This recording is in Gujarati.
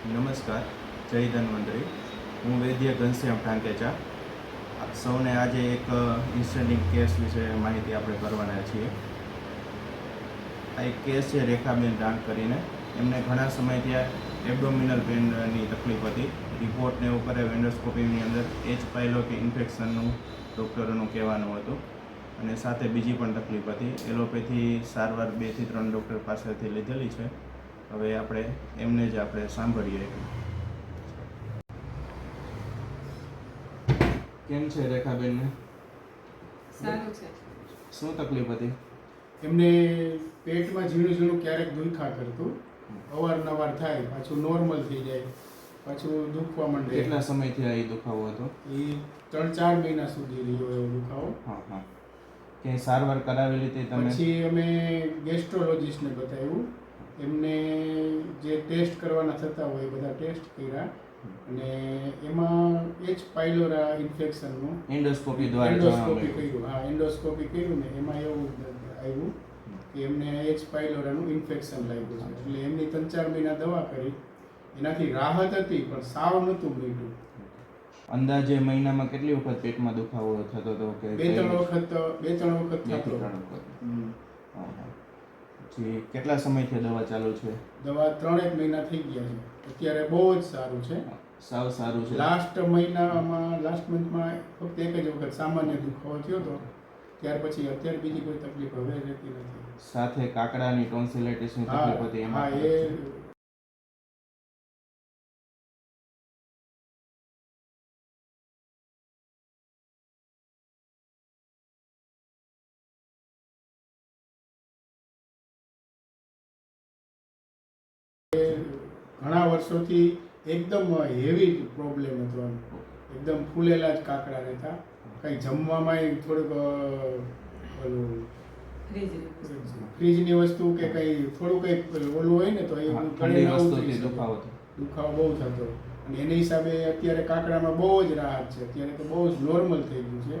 નમસ્કાર, જય ધન્વંતરી. હું વૈદ્ય ઘનશ્યામ ટાંકેચા. આપ સૌને આજે એક ઇન્સ્ટન્ટિંગ કેસ વિશે માહિતી આપણે કરવાના છીએ. આ એક કેસ છે રેખાબેન ડાંગ કરીને. એમને ઘણા સમયથી એબડોમિનલ પેનની તકલીફ હતી. રિપોર્ટને એવું કરે એન્ડોસ્કોપીની અંદર એચ પાયલોટી ઇન્ફેક્શનનું ડૉક્ટરોનું કહેવાનું હતું અને સાથે બીજી પણ તકલીફ હતી. એલોપેથી સારવાર 2 થી 3 ડૉક્ટર પાસેથી લીધેલી છે. હવે આપણે એમને જ આપણે સાંભળીએ. કેમ છે રેખાબેનને? સારું છે. શું તકલીફ હતી? એમને પેટમાં ઝીણું ક્યારેક દુખા કરતું, અવારનવાર થાય, પાછું નોર્મલ થઈ જાય, પાછું દુખવા માંડે. કેટલા સમયથી આ દુખાવો હતો? એ 3-4 મહિના સુધી રહ્યો એવો દુખાવો. હા. ક્યાંય સારવાર કરાવેલી હતી તમે? પછી અમે ગેસ્ટ્રોલોજીસ્ટને બતાવ્યું. એમને જે ટેસ્ટ કરવાના થતા હોય એ બધા ટેસ્ટ કર્યા અને એમાં એચ પાયલોરા ઇન્ફેક્શનનું એન્ડોસ્કોપી દ્વારા એન્ડોસ્કોપી કર્યું. હા, એન્ડોસ્કોપી કર્યું ને એમાં એવું આવ્યું કે એમને એચ પાયલોરાનું ઇન્ફેક્શન લાગ્યું છે. એટલે એમની 3-4 મહિના દવા કરી, એનાથી રાહત હતી પણ સાવ નહોતું મળ્યું. અંદાજે મહિનામાં કેટલી વખત પેટમાં દુખાવો થતો હતો? કે 2-3 વખત થતો. પછી કેટલા સમયથી દવા ચાલુ છે? દવા 3-1 મહિના થઈ ગયા છે. અત્યારે બહુ જ સારું છે. સાવ સારું છે. લાસ્ટ મંથમાં ફક્ત એક જ વખત સામાન્ય દુખાવો થયો હતો. ત્યાર પછી અત્યારે બીજી કોઈ તકલીફ હવે રહેતી નથી. સાથે કાકડાની ટોન્સિલાઇટિસની તકલીફ હતી એમાં? હા, એ ઘણા વર્ષોથી એકદમ હેવી પ્રોબ્લેમ હતો. એકદમ ફૂલેલા જ કાકડા રહેતા. કંઈ જમવામાં થોડુંક ઓલું ફ્રીજની વસ્તુ કે કંઈ થોડું કંઈ ઓલું હોય ને તો એ ઠંડી વસ્તુથી દુખાવો બહુ થતો. અને એના હિસાબે અત્યારે કાકડામાં બહુ જ રાહત છે. અત્યારે તો બહુ જ નોર્મલ થઈ ગયું છે.